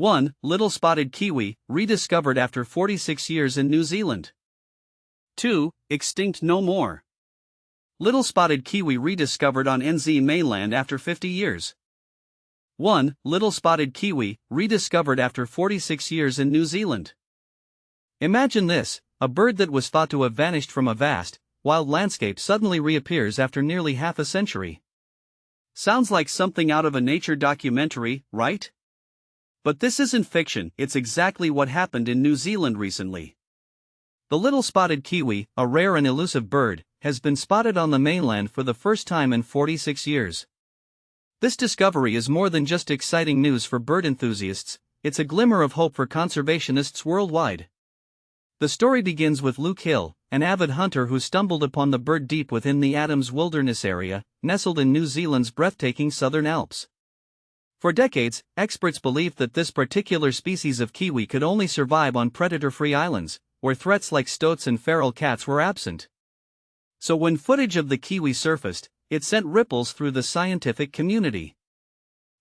1. Little Spotted Kiwi, rediscovered after 46 years in New Zealand. 2. Extinct no more. Little Spotted Kiwi rediscovered on NZ mainland after 50 years. 1. Little Spotted Kiwi, rediscovered after 46 years in New Zealand. Imagine this: a bird that was thought to have vanished from a vast, wild landscape suddenly reappears after nearly half a century. Sounds like something out of a nature documentary, right? But this isn't fiction, it's exactly what happened in New Zealand recently. The little spotted kiwi, a rare and elusive bird, has been spotted on the mainland for the first time in 46 years. This discovery is more than just exciting news for bird enthusiasts, it's a glimmer of hope for conservationists worldwide. The story begins with Luke Hill, an avid hunter who stumbled upon the bird deep within the Adams Wilderness area, nestled in New Zealand's breathtaking Southern Alps. For decades, experts believed that this particular species of kiwi could only survive on predator-free islands, where threats like stoats and feral cats were absent. So when footage of the kiwi surfaced, it sent ripples through the scientific community.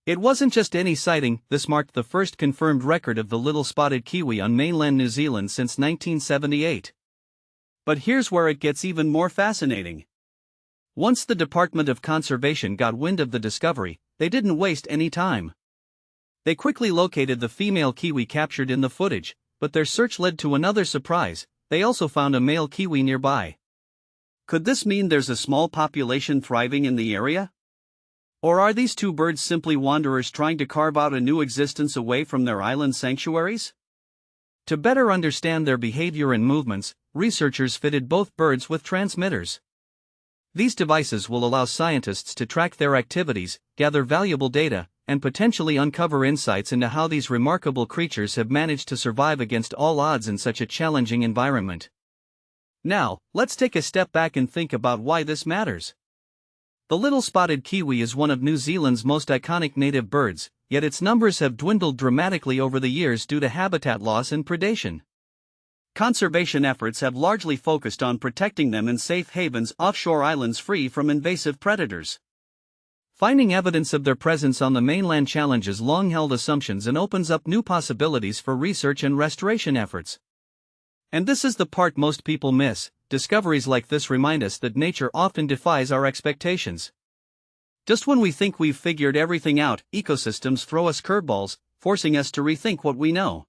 It wasn't just any sighting, this marked the first confirmed record of the little spotted kiwi on mainland New Zealand since 1978. But here's where it gets even more fascinating. Once the Department of Conservation got wind of the discovery, they didn't waste any time. They quickly located the female kiwi captured in the footage, but their search led to another surprise: they also found a male kiwi nearby. Could this mean there's a small population thriving in the area? Or are these two birds simply wanderers trying to carve out a new existence away from their island sanctuaries? To better understand their behavior and movements, researchers fitted both birds with transmitters. These devices will allow scientists to track their activities, gather valuable data, and potentially uncover insights into how these remarkable creatures have managed to survive against all odds in such a challenging environment. Now, let's take a step back and think about why this matters. The little spotted kiwi is one of New Zealand's most iconic native birds, yet its numbers have dwindled dramatically over the years due to habitat loss and predation. Conservation efforts have largely focused on protecting them in safe havens offshore islands free from invasive predators. Finding evidence of their presence on the mainland challenges long-held assumptions and opens up new possibilities for research and restoration efforts. And this is the part most people miss: discoveries like this remind us that nature often defies our expectations. Just when we think we've figured everything out, ecosystems throw us curveballs, forcing us to rethink what we know.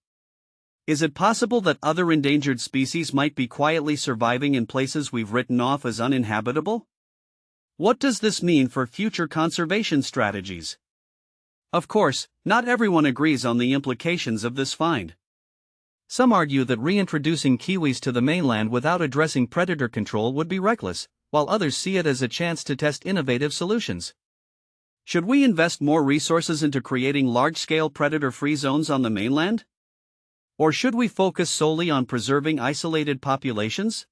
Is it possible that other endangered species might be quietly surviving in places we've written off as uninhabitable? What does this mean for future conservation strategies? Of course, not everyone agrees on the implications of this find. Some argue that reintroducing kiwis to the mainland without addressing predator control would be reckless, while others see it as a chance to test innovative solutions. Should we invest more resources into creating large-scale predator-free zones on the mainland? Or should we focus solely on preserving isolated populations?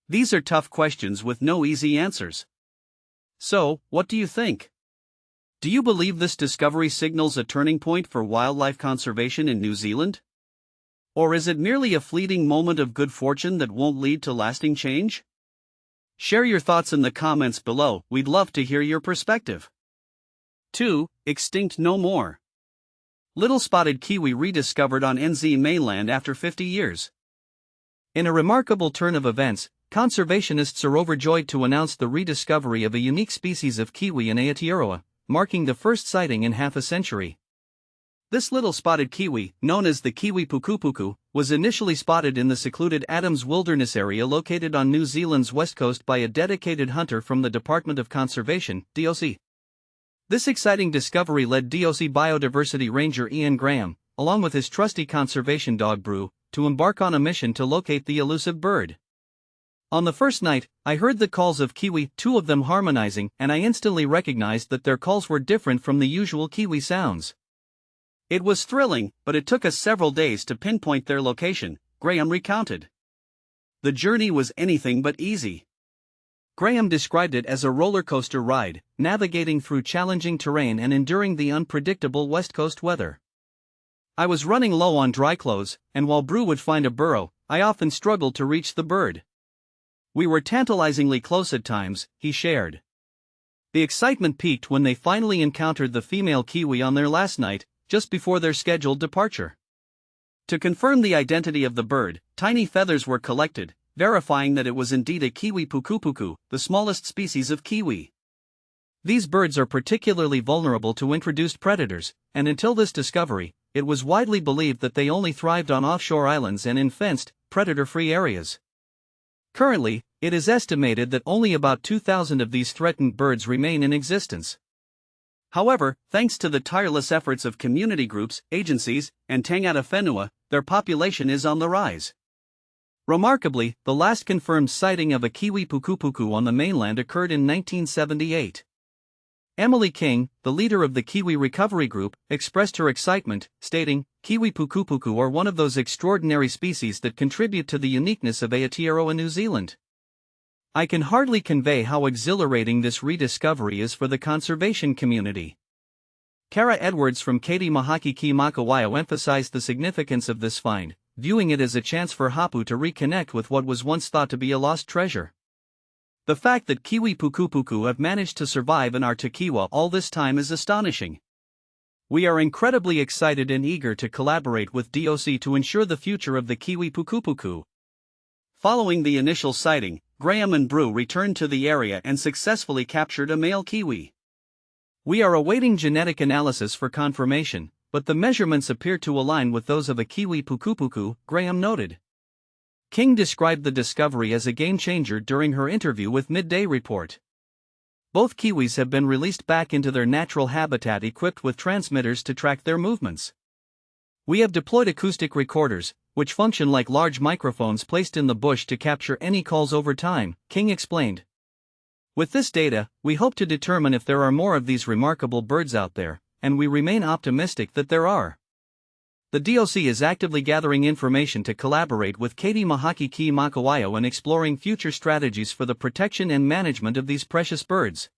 These are tough questions with no easy answers. So, what do you think? Do you believe this discovery signals a turning point for wildlife conservation in New Zealand? Or is it merely a fleeting moment of good fortune that won't lead to lasting change? Share your thoughts in the comments below, we'd love to hear your perspective. 2. Extinct no more. Little spotted kiwi rediscovered on NZ mainland after 50 years. In a remarkable turn of events, conservationists are overjoyed to announce the rediscovery of a unique species of kiwi in Aotearoa, marking the first sighting in half a century. This little spotted kiwi, known as the kiwi pukupuku, was initially spotted in the secluded Adams Wilderness area located on New Zealand's west coast by a dedicated hunter from the Department of Conservation, DOC. This exciting discovery led DOC Biodiversity Ranger Ian Graham, along with his trusty conservation dog Brew, to embark on a mission to locate the elusive bird. On the first night, I heard the calls of kiwi, two of them harmonizing, and I instantly recognized that their calls were different from the usual kiwi sounds. It was thrilling, but it took us several days to pinpoint their location, Graham recounted. The journey was anything but easy. Graham described it as a roller coaster ride, navigating through challenging terrain and enduring the unpredictable West Coast weather. I was running low on dry clothes, and while Brew would find a burrow, I often struggled to reach the bird. We were tantalizingly close at times, he shared. The excitement peaked when they finally encountered the female kiwi on their last night, just before their scheduled departure. To confirm the identity of the bird, tiny feathers were collected, verifying that it was indeed a kiwi pukupuku, the smallest species of kiwi. These birds are particularly vulnerable to introduced predators, and until this discovery, it was widely believed that they only thrived on offshore islands and in fenced, predator-free areas. Currently, it is estimated that only about 2,000 of these threatened birds remain in existence. However, thanks to the tireless efforts of community groups, agencies, and Tangata Whenua, their population is on the rise. Remarkably, the last confirmed sighting of a kiwi pukupuku on the mainland occurred in 1978. Emily King, the leader of the Kiwi Recovery Group, expressed her excitement, stating, "Kiwi pukupuku are one of those extraordinary species that contribute to the uniqueness of Aotearoa New Zealand. I can hardly convey how exhilarating this rediscovery is for the conservation community." Kara Edwards from Katie Mahaki Ki Makawaio emphasized the significance of this find, viewing it as a chance for Hapu to reconnect with what was once thought to be a lost treasure. The fact that kiwi pukupuku have managed to survive in our takiwa all this time is astonishing. We are incredibly excited and eager to collaborate with DOC to ensure the future of the kiwi pukupuku. Following the initial sighting, Graham and Brew returned to the area and successfully captured a male kiwi. "We are awaiting genetic analysis for confirmation, but the measurements appear to align with those of a kiwi pukupuku," Graham noted. King described the discovery as a game-changer during her interview with Midday Report. Both kiwis have been released back into their natural habitat equipped with transmitters to track their movements. "We have deployed acoustic recorders, which function like large microphones placed in the bush to capture any calls over time," King explained. "With this data, we hope to determine if there are more of these remarkable birds out there, and we remain optimistic that there are." The DOC is actively gathering information to collaborate with Katie Mahaki Ki Makawaio in exploring future strategies for the protection and management of these precious birds.